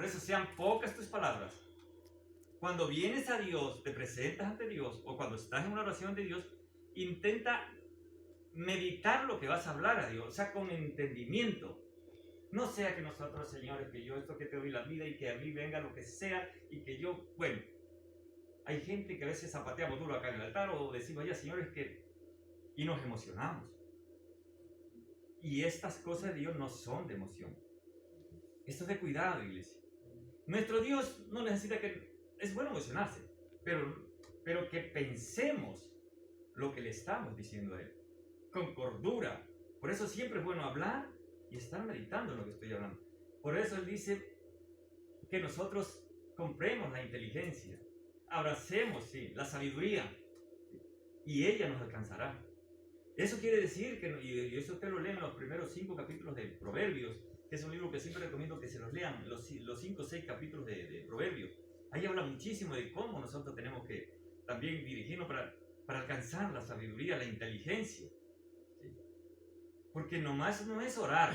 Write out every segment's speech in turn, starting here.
Por eso sean pocas tus palabras. Cuando vienes a Dios, te presentas ante Dios, o cuando estás en una oración ante Dios, intenta meditar lo que vas a hablar a Dios, o sea, con entendimiento. No sea que nosotros, señores, que yo esto que te doy la vida y que a mí venga lo que sea y que yo, bueno, hay gente que a veces zapateamos duro acá en el altar o decimos ya, señores, que... y nos emocionamos. Y estas cosas de Dios no son de emoción. Esto es de cuidado, iglesia. Nuestro Dios no necesita que... Es bueno emocionarse, pero que pensemos lo que le estamos diciendo a Él. Con cordura. Por eso siempre es bueno hablar y estar meditando en lo que estoy hablando. Por eso Él dice que nosotros compremos la inteligencia, abracemos, sí, la sabiduría, y ella nos alcanzará. Eso quiere decir que, y eso usted lo lee en los primeros 5 capítulos de Proverbios, que es un libro que siempre recomiendo que se los lean, los 5 o 6 capítulos de Proverbios. Ahí habla muchísimo de cómo nosotros tenemos que también dirigirnos para alcanzar la sabiduría, la inteligencia. ¿Sí? Porque nomás no es orar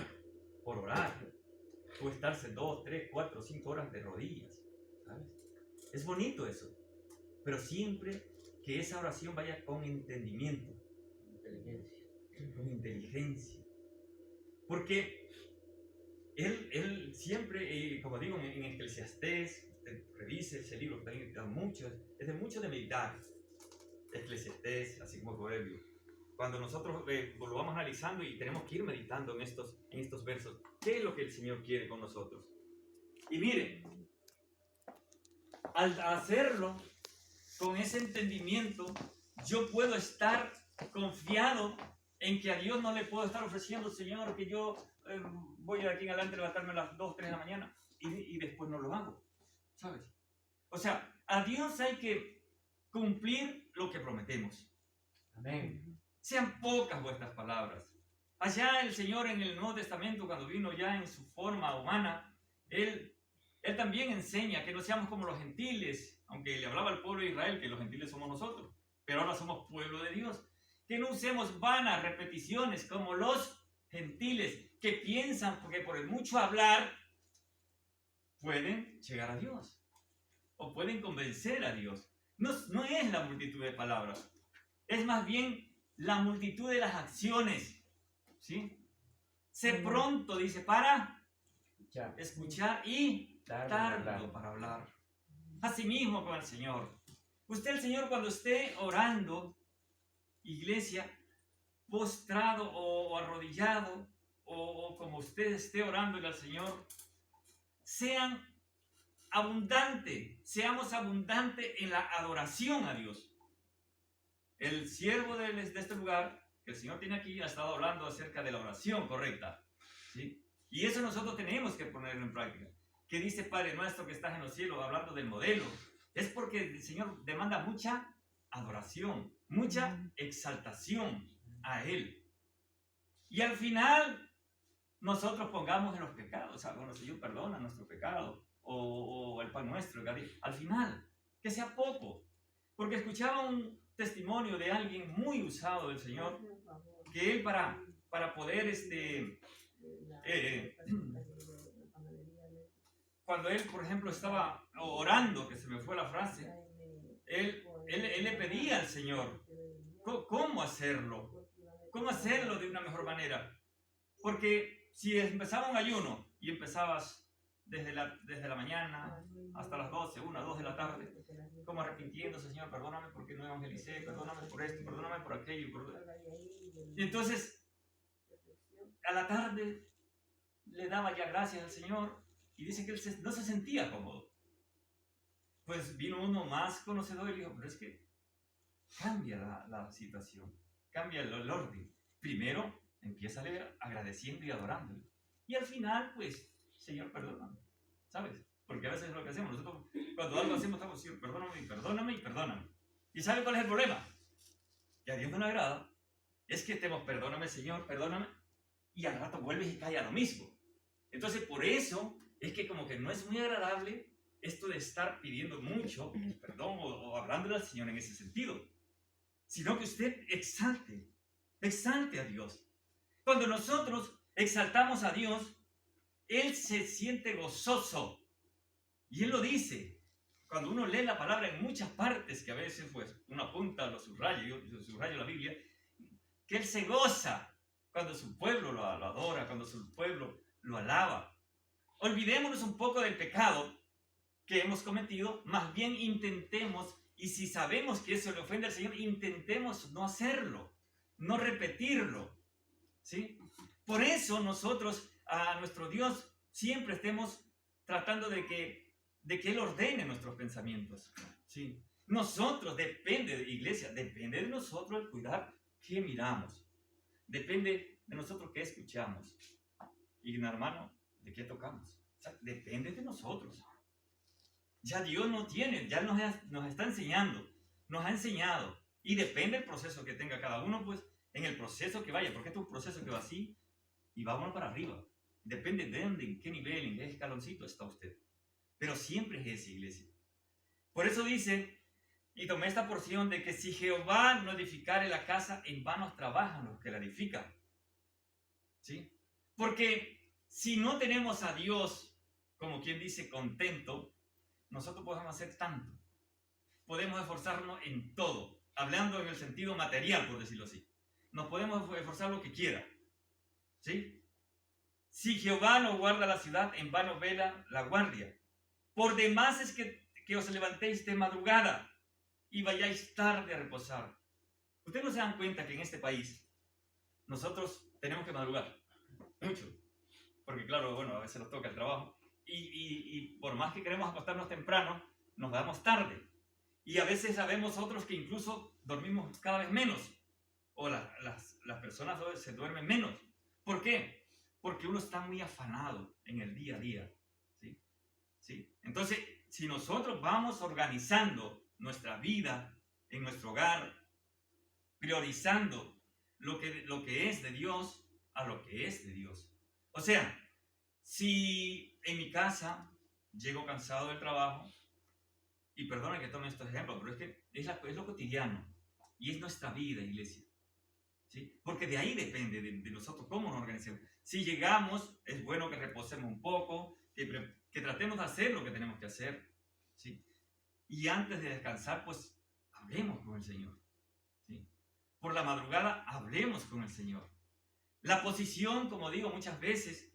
por orar, o estarse 2, 3, 4, 5 horas de rodillas, ¿sabes? Es bonito eso, pero siempre que esa oración vaya con entendimiento, con inteligencia. Porque él siempre, como digo en Eclesiastés, revise ese libro que también da mucho, es de mucho de meditar. Eclesiastés, así como Proverbios. Cuando nosotros lo vamos analizando y tenemos que ir meditando en estos versos, ¿qué es lo que el Señor quiere con nosotros? Y mire, al hacerlo con ese entendimiento, yo puedo estar confiado en que a Dios no le puedo estar ofreciendo, Señor, que yo voy de aquí en adelante a levantarme a las 2, 3 de la mañana y después no lo hago, ¿sabes? O sea, a Dios hay que cumplir lo que prometemos. Amén. Sean pocas vuestras palabras. Allá el Señor en el Nuevo Testamento, cuando vino ya en su forma humana, Él también enseña que no seamos como los gentiles, aunque le hablaba al pueblo de Israel que los gentiles somos nosotros, pero ahora somos pueblo de Dios. Que no usemos vanas repeticiones como los gentiles que piensan que por el mucho hablar pueden llegar a Dios o pueden convencer a Dios. No es la multitud de palabras, es más bien la multitud de las acciones, ¿sí? Sé pronto, dice, para escuchar y tardo para hablar. Asimismo con el Señor. Usted, el Señor, cuando esté orando, iglesia, postrado o arrodillado, o como usted esté orando al Señor, seamos abundantes en la adoración a Dios. El siervo de este lugar, que el Señor tiene aquí, ha estado hablando acerca de la oración correcta, ¿sí? Y eso nosotros tenemos que ponerlo en práctica. Que dice Padre nuestro que estás en los cielos, hablando del modelo. Es porque el Señor demanda mucha adoración, mucha exaltación a Él. Y al final, nosotros pongamos en los pecados. O sea, bueno, Señor, perdona nuestro pecado. O el pan nuestro. Al final, que sea poco. Porque escuchaba un testimonio de alguien muy usado del Señor, que él para poder, cuando él, por ejemplo, estaba orando, que se me fue la frase, él le pedía al Señor, ¿cómo hacerlo? ¿Cómo hacerlo de una mejor manera? Porque si empezaba un ayuno y empezabas desde la mañana hasta las 12, 1, 2 de la tarde, como arrepintiéndose, Señor, perdóname porque no evangelicé, perdóname por esto, perdóname por aquello. Y entonces, a la tarde, le daba ya gracias al Señor y dice que él no se sentía cómodo. Pues vino uno más conocedor y dijo, pero es que cambia la situación, cambia el orden. Primero, empieza a leer agradeciendo y adorándole. Y al final, pues, Señor, perdóname, ¿sabes? Porque a veces es lo que hacemos. Nosotros, cuando algo hacemos, estamos diciendo, perdóname, perdóname y perdóname. ¿Y sabe cuál es el problema? Que a Dios no le agrada. Es que estemos, perdóname, Señor, perdóname, y al rato vuelves y cae a lo mismo. Entonces, por eso es que como que no es muy agradable esto de estar pidiendo mucho perdón o hablándole al Señor en ese sentido. Sino que usted exalte a Dios. Cuando nosotros exaltamos a Dios, Él se siente gozoso. Y Él lo dice. Cuando uno lee la palabra en muchas partes, que a veces pues uno apunta, lo subraya, yo subrayo la Biblia, que Él se goza cuando su pueblo lo adora, cuando su pueblo lo alaba. Olvidémonos un poco del pecado que hemos cometido, más bien intentemos, y si sabemos que eso le ofende al Señor, intentemos no hacerlo, no repetirlo, ¿sí? Por eso nosotros a nuestro Dios siempre estemos tratando de que Él ordene nuestros pensamientos, ¿sí? Nosotros, iglesia, depende de nosotros el cuidar qué miramos, depende de nosotros qué escuchamos, y hermano, de qué tocamos, o sea, depende de nosotros. Ya Dios no tiene, ya nos está enseñando, nos ha enseñado, y depende del proceso que tenga cada uno, pues, en el proceso que vaya, porque este es un proceso que va así, y vámonos para arriba. Depende de dónde, en qué nivel, en qué escaloncito está usted. Pero siempre es esa, iglesia. Por eso dice, y tomé esta porción de que si Jehová no edificare la casa, en vano trabajan los que la edifican. ¿Sí? Porque si no tenemos a Dios, como quien dice, contento, nosotros podemos hacer tanto. Podemos esforzarnos en todo, hablando en el sentido material, por decirlo así. Nos podemos esforzar lo que quiera. ¿Sí? Si Jehová no guarda la ciudad, en vano vela la guardia. Por demás es que os levantéis de madrugada y vayáis tarde a reposar. Ustedes no se dan cuenta que en este país nosotros tenemos que madrugar mucho. Porque claro, bueno, a veces nos toca el trabajo. Y por más que queremos acostarnos temprano, nos damos tarde. Y a veces sabemos otros que incluso dormimos cada vez menos. O las personas se duermen menos. ¿Por qué? Porque uno está muy afanado en el día a día. ¿Sí? ¿Sí? Entonces, si nosotros vamos organizando nuestra vida en nuestro hogar, priorizando lo que es de Dios a lo que es de Dios. O sea, si en mi casa llego cansado del trabajo, y perdona que tome estos ejemplos, pero es que es lo cotidiano y es nuestra vida, iglesia. ¿Sí? Porque de ahí depende de nosotros cómo nos organizamos. Si llegamos, es bueno que reposemos un poco, que tratemos de hacer lo que tenemos que hacer. ¿Sí? Y antes de descansar, pues hablemos con el Señor. ¿Sí? Por la madrugada, hablemos con el Señor. La posición, como digo muchas veces,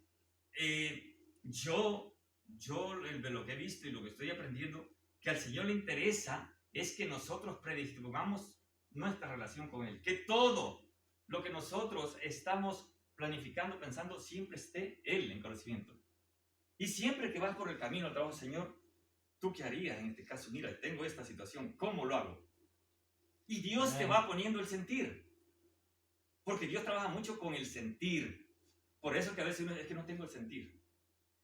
yo de lo que he visto y lo que estoy aprendiendo, que al Señor le interesa es que nosotros predispongamos nuestra relación con Él. Que todo lo que nosotros estamos planificando, pensando, siempre esté Él en conocimiento. Y siempre que vas por el camino al trabajo, Señor, ¿tú qué harías en este caso? Mira, tengo esta situación, ¿cómo lo hago? Y Dios te va poniendo el sentir. Porque Dios trabaja mucho con el sentir. Por eso que a veces uno es que no tengo el sentir.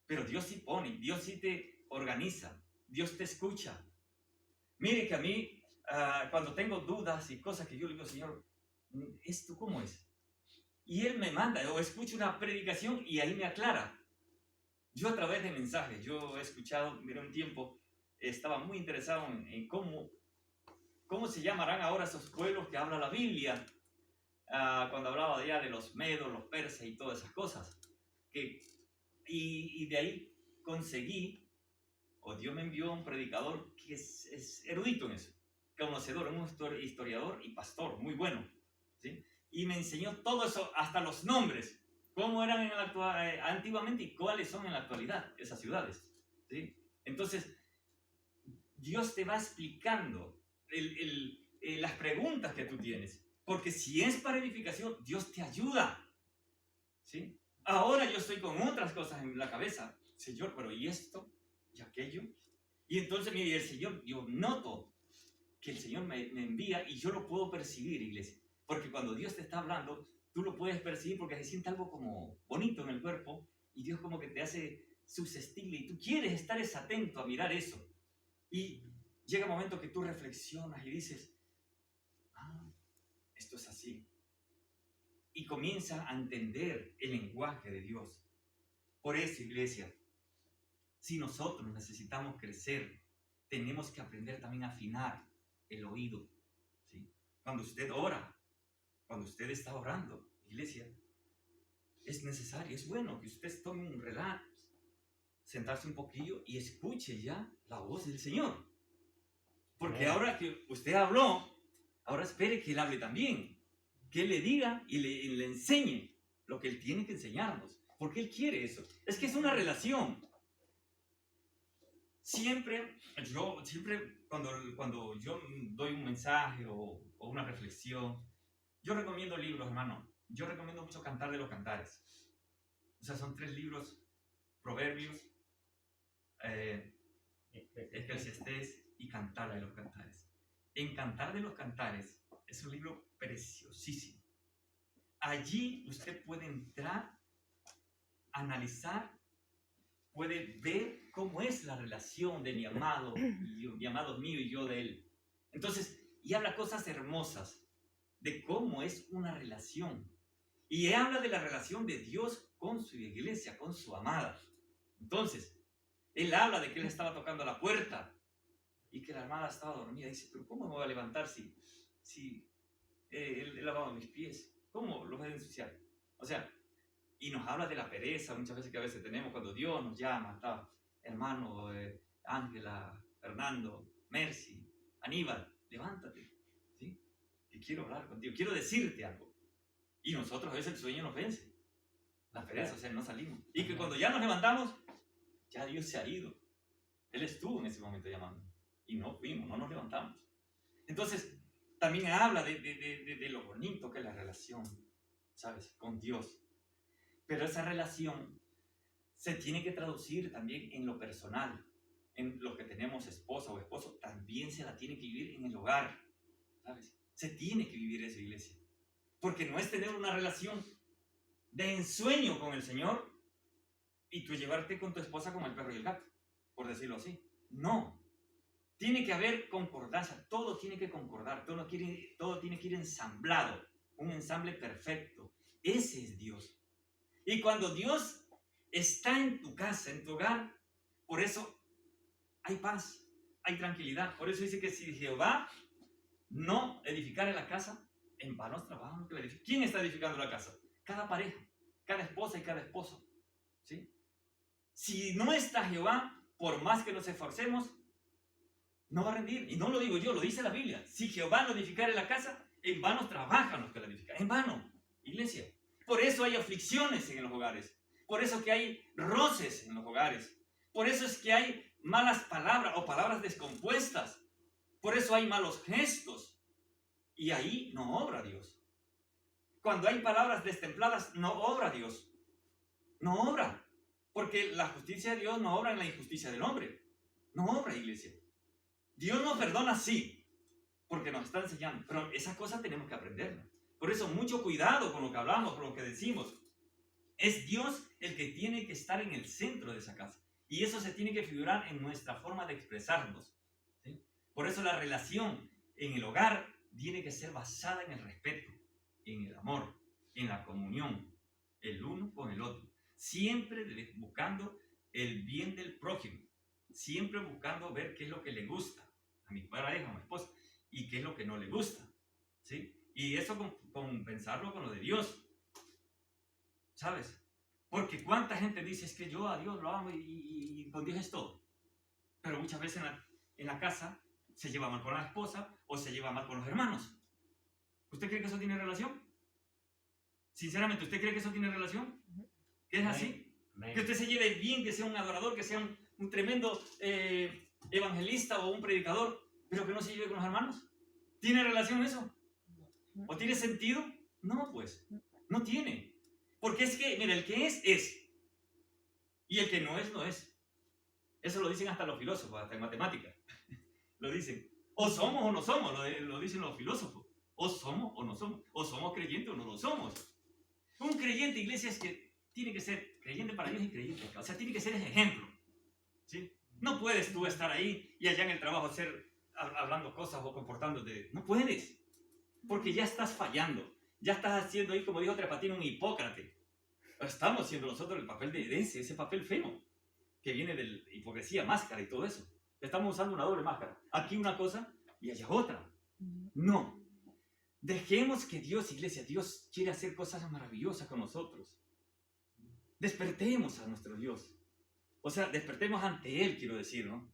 Pero Dios sí pone, Dios sí te organiza, Dios te escucha. Mire que a mí, cuando tengo dudas y cosas que yo le digo, Señor, ¿esto cómo es? Y Él me manda, o escucho una predicación y ahí me aclara. Yo a través de mensajes, yo he escuchado, mira, un tiempo, estaba muy interesado en cómo se llamarán ahora esos pueblos que habla la Biblia, cuando hablaba ya de los medos, los persas y todas esas cosas. Y de ahí conseguí, o Dios me envió un predicador que es erudito en eso, conocedor, un historiador y pastor, muy bueno, ¿sí? Y me enseñó todo eso, hasta los nombres, cómo eran antiguamente y cuáles son en la actualidad esas ciudades, ¿sí? Entonces, Dios te va explicando las preguntas que tú tienes, porque si es para edificación, Dios te ayuda, ¿sí? Ahora yo estoy con otras cosas en la cabeza, Señor, pero ¿y esto? ¿Y aquello? Y entonces, mire, el Señor, yo noto que el Señor me envía y yo lo puedo percibir, iglesia. Porque cuando Dios te está hablando, tú lo puedes percibir porque se siente algo como bonito en el cuerpo y Dios como que te hace susceptible y tú quieres estar atento a mirar eso. Y llega un momento que tú reflexionas y dices, esto es así. Y comienza a entender el lenguaje de Dios. Por eso, iglesia, si nosotros necesitamos crecer, tenemos que aprender también a afinar el oído, ¿sí? Cuando usted ora, cuando usted está orando, iglesia, es necesario, es bueno que usted tome un relax, sentarse un poquillo y escuche ya la voz del Señor. Porque ahora que usted habló, ahora espere que Él hable también. Que Él le diga y le enseñe lo que Él tiene que enseñarnos. Porque Él quiere eso. Es que es una relación. Siempre cuando yo doy un mensaje o una reflexión, yo recomiendo libros, hermano. Yo recomiendo mucho Cantar de los Cantares. O sea, son 3 libros: Proverbios, Eclesiastés y Cantar de los Cantares. En Cantar de los Cantares es un libro preciosísimo. Allí usted puede entrar, analizar, puede ver cómo es la relación de mi amado mío y yo de él. Entonces, y habla cosas hermosas de cómo es una relación. Y habla de la relación de Dios con su iglesia, con su amada. Entonces, él habla de que él estaba tocando la puerta y que la amada estaba dormida. Dice, pero ¿cómo me voy a levantar si él lavaba mis pies? ¿Cómo los voy a ensuciar? O sea, y nos habla de la pereza muchas veces que a veces tenemos cuando Dios nos llama. Está hermano Ángela, Fernando, Mercy, Aníbal, levántate, ¿sí? Que quiero hablar contigo, quiero decirte algo. Y nosotros a veces el sueño nos vence, la pereza, o sea, no salimos. Y que cuando ya nos levantamos, ya Dios se ha ido. Él estuvo en ese momento llamando y no fuimos, no nos levantamos. Entonces, también habla de lo bonito que es la relación, ¿sabes? Con Dios. Pero esa relación se tiene que traducir también en lo personal. En los que tenemos esposa o esposo, también se la tiene que vivir en el hogar, ¿sabes? Se tiene que vivir esa iglesia. Porque no es tener una relación de ensueño con el Señor y tú llevarte con tu esposa como el perro y el gato, por decirlo así. No. Tiene que haber concordancia, todo tiene que concordar, todo tiene que ir ensamblado, un ensamble perfecto. Ese es Dios. Y cuando Dios está en tu casa, en tu hogar, por eso hay paz, hay tranquilidad. Por eso dice que si Jehová no edificare la casa, en vano trabajan los que la edifican. ¿Quién está edificando la casa? Cada pareja, cada esposa y cada esposo, ¿sí? Si no está Jehová, por más que nos esforcemos, no va a rendir. Y no lo digo yo, lo dice la Biblia. Si Jehová no edificare la casa, en vano trabajan los que la edifican. En vano, iglesia. Por eso hay aflicciones en los hogares. Por eso que hay roces en los hogares. Por eso es que hay malas palabras o palabras descompuestas. Por eso hay malos gestos. Y ahí no obra Dios. Cuando hay palabras destempladas, no obra Dios. No obra. Porque la justicia de Dios no obra en la injusticia del hombre. No obra, iglesia. Dios nos perdona, sí, porque nos está enseñando. Pero esa cosa tenemos que aprenderla. Por eso, mucho cuidado con lo que hablamos, con lo que decimos. Es Dios el que tiene que estar en el centro de esa casa. Y eso se tiene que figurar en nuestra forma de expresarnos, ¿sí? Por eso la relación en el hogar tiene que ser basada en el respeto, en el amor, en la comunión, el uno con el otro. Siempre buscando el bien del prójimo. Siempre buscando ver qué es lo que le gusta a mi pareja, a mi esposa, y qué es lo que no le gusta, ¿sí? Y eso con pensarlo con lo de Dios, ¿sabes? Porque cuánta gente dice, es que yo a Dios lo amo y con Dios es todo. Pero muchas veces en la casa se lleva mal con la esposa o se lleva mal con los hermanos. ¿Usted cree que eso tiene relación? Sinceramente, ¿usted cree que eso tiene relación? ¿Que es así? Que usted se lleve bien, que sea un adorador, que sea un tremendo evangelista o un predicador, pero que no se lleve con los hermanos. ¿Tiene relación eso? ¿O tiene sentido? No, pues, no tiene. Porque es que, mira, el que es. Y el que no es, no es. Eso lo dicen hasta los filósofos, hasta en matemáticas. Lo dicen. O somos o no somos, lo dicen los filósofos. O somos o no somos. O somos creyentes o no lo somos. Un creyente, iglesia, es que tiene que ser creyente para Dios y creyente acá. O sea, tiene que ser ese ejemplo, ¿sí? No puedes tú estar ahí y allá en el trabajo hablando cosas o comportándote. No puedes. Porque ya estás fallando. Ya estás haciendo ahí, como dijo Trepatín, un hipócrate. Estamos haciendo nosotros el papel de ese papel feo, que viene de la hipocresía, máscara y todo eso. Estamos usando una doble máscara. Aquí una cosa y allá otra. No. Dejemos que Dios, iglesia, Dios quiere hacer cosas maravillosas con nosotros. Despertemos a nuestro Dios. O sea, despertemos ante Él, quiero decir, ¿no?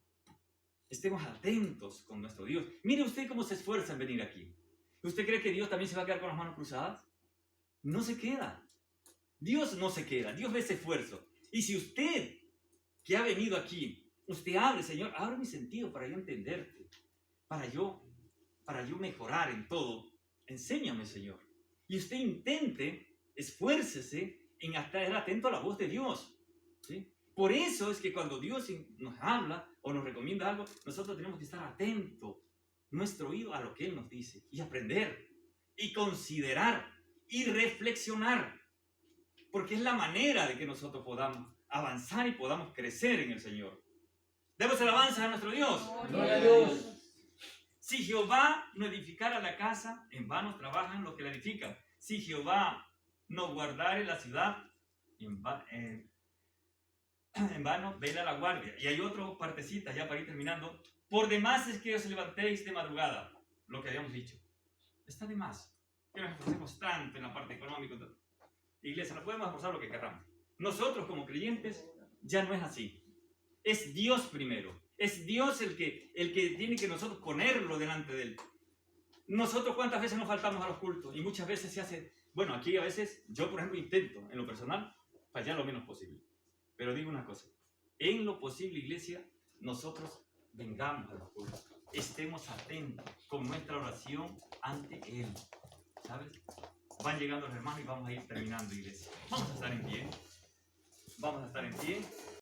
Estemos atentos con nuestro Dios. Mire usted cómo se esfuerza en venir aquí. ¿Usted cree que Dios también se va a quedar con las manos cruzadas? No se queda. Dios no se queda. Dios ve ese esfuerzo. Y si usted, que ha venido aquí, usted abre, Señor, abre mi sentido para yo entenderte, para yo mejorar en todo, enséñame, Señor. Y usted intente, esfuércese en estar atento a la voz de Dios, ¿sí? Por eso es que cuando Dios nos habla o nos recomienda algo, nosotros tenemos que estar atentos, nuestro oído a lo que Él nos dice, y aprender, y considerar, y reflexionar, porque es la manera de que nosotros podamos avanzar y podamos crecer en el Señor. Demos alabanza a nuestro Dios. Gloria a Dios. Si Jehová no edificara la casa, en vano trabajan los que la edifican. Si Jehová no guardare la ciudad, en vano vela la guardia. Y hay otra partecita, ya para ir terminando. Por demás es que os levantéis de madrugada, lo que habíamos dicho. Está de más. Que nos esforcemos tanto en la parte económica. Iglesia, no podemos esforzar lo que queramos. Nosotros como creyentes ya no es así. Es Dios primero. Es Dios el que tiene que nosotros ponerlo delante de Él. Nosotros cuántas veces nos faltamos a los cultos y muchas veces se hace... Bueno, aquí a veces yo, por ejemplo, intento en lo personal fallar lo menos posible. Pero digo una cosa. En lo posible, iglesia, nosotros vengamos a los cultos. Estemos atentos con nuestra oración ante Él. ¿Sabes? Van llegando los hermanos y vamos a ir terminando, iglesia. Vamos a estar en pie. Vamos a estar en pie.